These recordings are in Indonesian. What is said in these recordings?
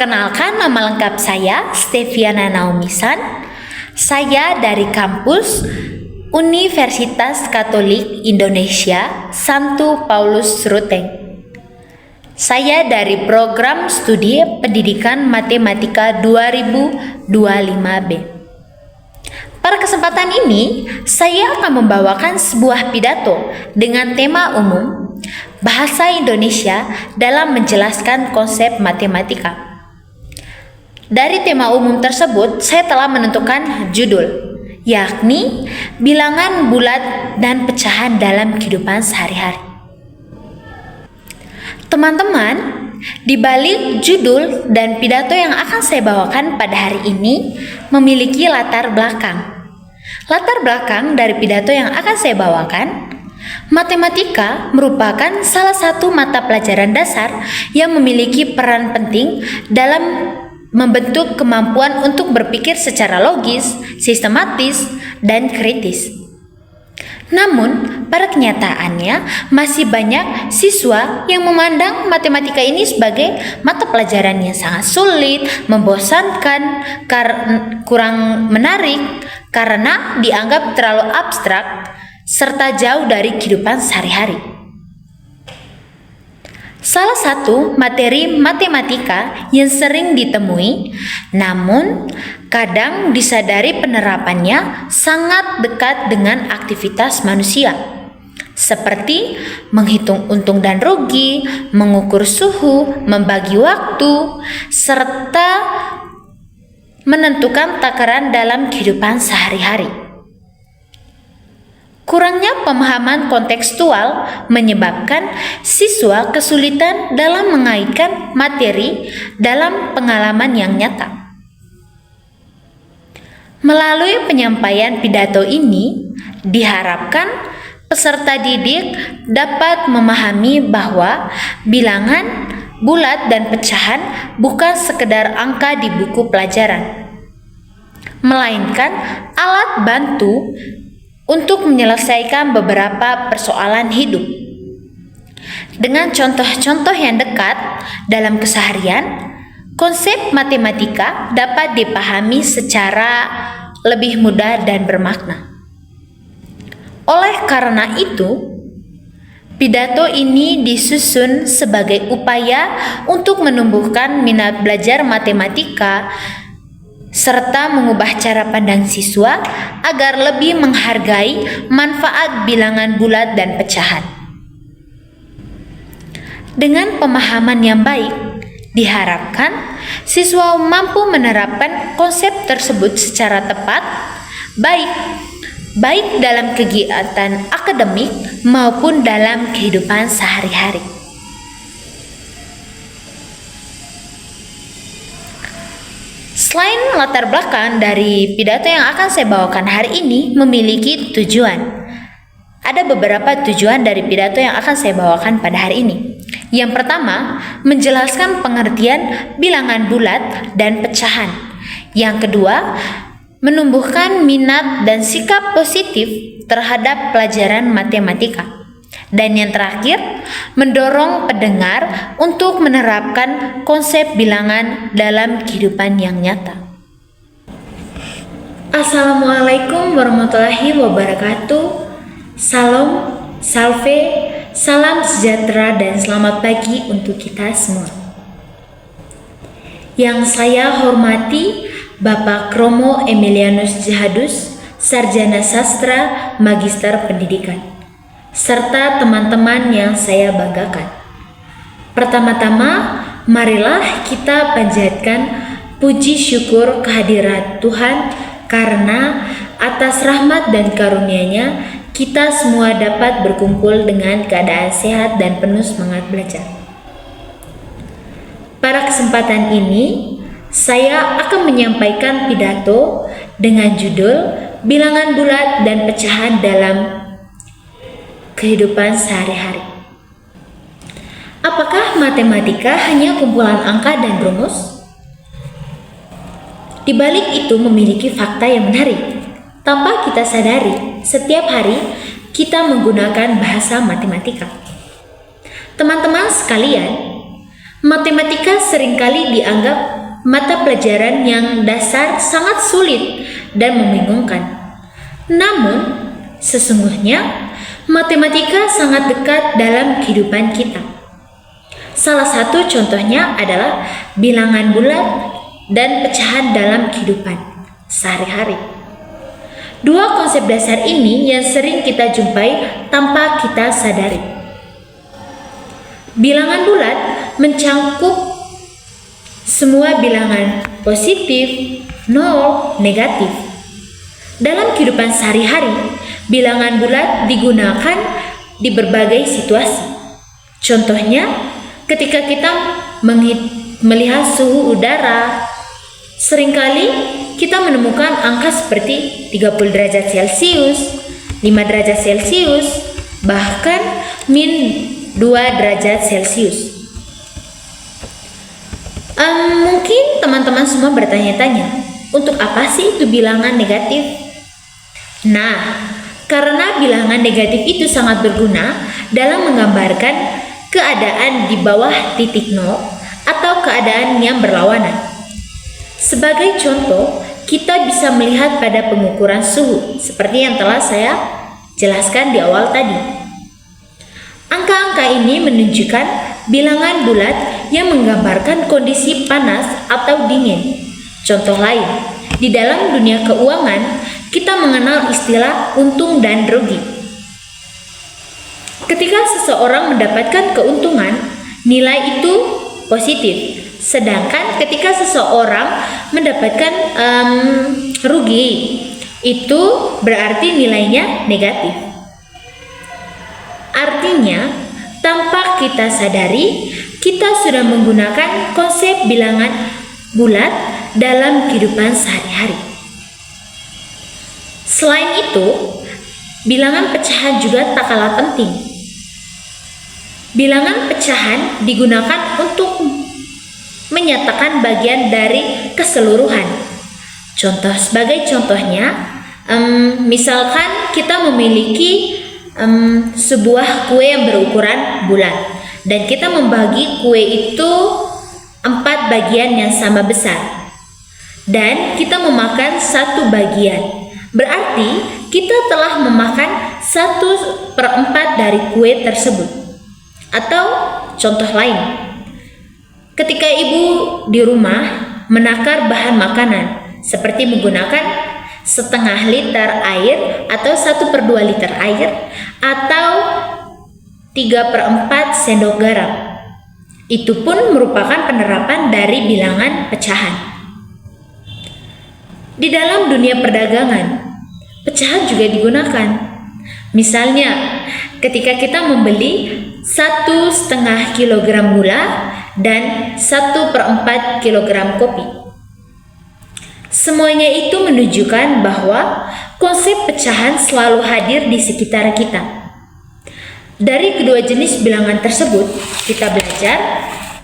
Perkenalkan, nama lengkap saya Steviana Naumisan. Saya dari kampus Universitas Katolik Indonesia Santo Paulus Ruteng. Saya dari program studi Pendidikan Matematika 2025B. Pada kesempatan ini, saya akan membawakan sebuah pidato dengan tema umum Bahasa Indonesia dalam menjelaskan konsep matematika. Dari tema umum tersebut, saya telah menentukan judul, yakni bilangan bulat dan pecahan dalam kehidupan sehari-hari. Teman-teman, di balik judul dan pidato yang akan saya bawakan pada hari ini memiliki latar belakang. Latar belakang dari pidato yang akan saya bawakan, matematika merupakan salah satu mata pelajaran dasar yang memiliki peran penting dalam membentuk kemampuan untuk berpikir secara logis, sistematis, dan kritis. Namun, pada kenyataannya masih banyak siswa yang memandang matematika ini sebagai mata pelajaran yang sangat sulit, membosankan, kurang menarik karena dianggap terlalu abstrak serta jauh dari kehidupan sehari-hari. Salah satu materi matematika yang sering ditemui, namun kadang disadari penerapannya sangat dekat dengan aktivitas manusia, seperti menghitung untung dan rugi, mengukur suhu, membagi waktu, serta menentukan takaran dalam kehidupan sehari-hari. Kurangnya pemahaman kontekstual menyebabkan siswa kesulitan dalam mengaitkan materi dalam pengalaman yang nyata. Melalui penyampaian pidato ini, diharapkan peserta didik dapat memahami bahwa bilangan bulat dan pecahan bukan sekedar angka di buku pelajaran, melainkan alat bantu untuk menyelesaikan beberapa persoalan hidup. Dengan contoh-contoh yang dekat dalam keseharian, konsep matematika dapat dipahami secara lebih mudah dan bermakna. Oleh karena itu, pidato ini disusun sebagai upaya untuk menumbuhkan minat belajar matematika serta mengubah cara pandang siswa agar lebih menghargai manfaat bilangan bulat dan pecahan. Dengan pemahaman yang baik, diharapkan siswa mampu menerapkan konsep tersebut secara tepat, baik dalam kegiatan akademik maupun dalam kehidupan sehari-hari. Selain latar belakang dari pidato yang akan saya bawakan hari ini memiliki tujuan. Ada beberapa tujuan dari pidato yang akan saya bawakan pada hari ini. Yang pertama, menjelaskan pengertian bilangan bulat dan pecahan. Yang kedua, menumbuhkan minat dan sikap positif terhadap pelajaran matematika. Dan yang terakhir, mendorong pendengar untuk menerapkan konsep bilangan dalam kehidupan yang nyata. Assalamualaikum warahmatullahi wabarakatuh. Salam, salve, salam sejahtera dan selamat pagi untuk kita semua. Yang saya hormati Bapak Kromo Emilianus Jahadus, Sarjana Sastra, Magister Pendidikan, serta teman-teman yang saya banggakan. Pertama-tama, marilah kita panjatkan puji syukur kehadirat Tuhan karena atas rahmat dan karunia-Nya kita semua dapat berkumpul dengan keadaan sehat dan penuh semangat belajar. Pada kesempatan ini, saya akan menyampaikan pidato dengan judul Bilangan Bulat dan Pecahan dalam Kehidupan Sehari-hari. Apakah matematika hanya kumpulan angka dan rumus? Di balik itu memiliki fakta yang menarik. Tanpa kita sadari, setiap hari kita menggunakan bahasa matematika. Teman-teman sekalian, Matematika seringkali dianggap mata pelajaran yang dasar sangat sulit dan membingungkan. Namun, sesungguhnya matematika sangat dekat dalam kehidupan kita. Salah satu contohnya adalah bilangan bulat dan pecahan dalam kehidupan sehari-hari. Dua konsep dasar ini yang sering kita jumpai tanpa kita sadari. Bilangan bulat mencangkup semua bilangan positif, nol, negatif. Dalam kehidupan sehari-hari, bilangan bulat digunakan di berbagai situasi. Contohnya, ketika kita melihat suhu udara, seringkali kita menemukan angka seperti 30 derajat Celcius, 5 derajat Celcius, bahkan -2 derajat Celcius. Mungkin teman-teman semua bertanya-tanya, untuk apa sih itu bilangan negatif? Nah, karena bilangan negatif itu sangat berguna dalam menggambarkan keadaan di bawah titik nol atau keadaan yang berlawanan. Sebagai contoh, kita bisa melihat pada pengukuran suhu, seperti yang telah saya jelaskan di awal tadi. Angka-angka ini menunjukkan bilangan bulat yang menggambarkan kondisi panas atau dingin. Contoh lain, di dalam dunia keuangan, kita mengenal istilah untung dan rugi. Ketika seseorang mendapatkan keuntungan, nilai itu positif. Sedangkan ketika seseorang mendapatkan rugi, itu berarti nilainya negatif. Artinya, tanpa kita sadari, kita sudah menggunakan konsep bilangan bulat dalam kehidupan sehari-hari. Selain itu, bilangan pecahan juga tak kalah penting. Bilangan pecahan digunakan untuk menyatakan bagian dari keseluruhan. Sebagai contohnya, misalkan kita memiliki sebuah kue yang berukuran bulat dan kita membagi kue itu 4 bagian yang sama besar dan kita memakan 1 bagian, berarti kita telah memakan 1/4 dari kue tersebut. Atau contoh lain, ketika ibu di rumah menakar bahan makanan seperti menggunakan setengah liter air atau 1/2 liter air atau 3/4 sendok garam. Itu pun merupakan penerapan dari bilangan pecahan. Di dalam dunia perdagangan, pecahan juga digunakan. Misalnya, ketika kita membeli 1,5 kilogram gula dan 1/4 kilogram kopi. Semuanya itu menunjukkan bahwa konsep pecahan selalu hadir di sekitar kita. Dari kedua jenis bilangan tersebut, kita belajar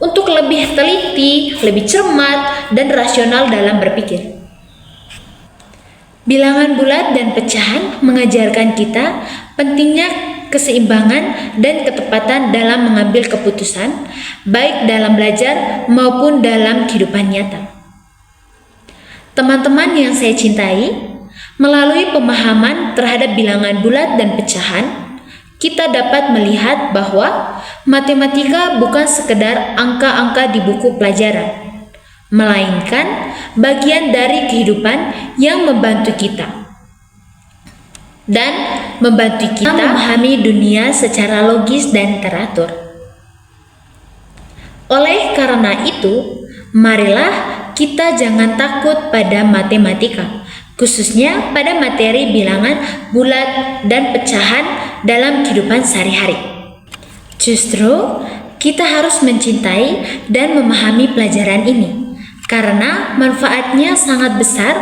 untuk lebih teliti, lebih cermat, dan rasional dalam berpikir. Bilangan bulat dan pecahan mengajarkan kita pentingnya keseimbangan dan ketepatan dalam mengambil keputusan, baik dalam belajar maupun dalam kehidupan nyata. Teman-teman yang saya cintai, melalui pemahaman terhadap bilangan bulat dan pecahan, kita dapat melihat bahwa matematika bukan sekedar angka-angka di buku pelajaran, melainkan bagian dari kehidupan yang membantu kita dan membantu kita memahami dunia secara logis dan teratur. Oleh karena itu, marilah kita jangan takut pada matematika, khususnya pada materi bilangan bulat dan pecahan dalam kehidupan sehari-hari. Justru, kita harus mencintai dan memahami pelajaran ini, karena manfaatnya sangat besar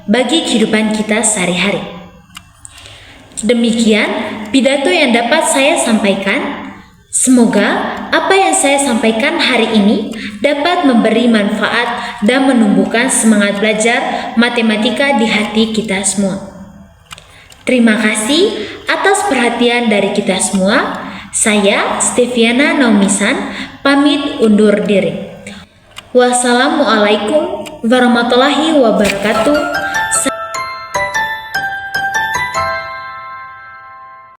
bagi kehidupan kita sehari-hari. Demikian pidato yang dapat saya sampaikan. Semoga apa yang saya sampaikan hari ini dapat memberi manfaat dan menumbuhkan semangat belajar matematika di hati kita semua. Terima kasih atas perhatian dari kita semua. Saya Steviana Naumisan, pamit undur diri. Wassalamualaikum warahmatullahi wabarakatuh.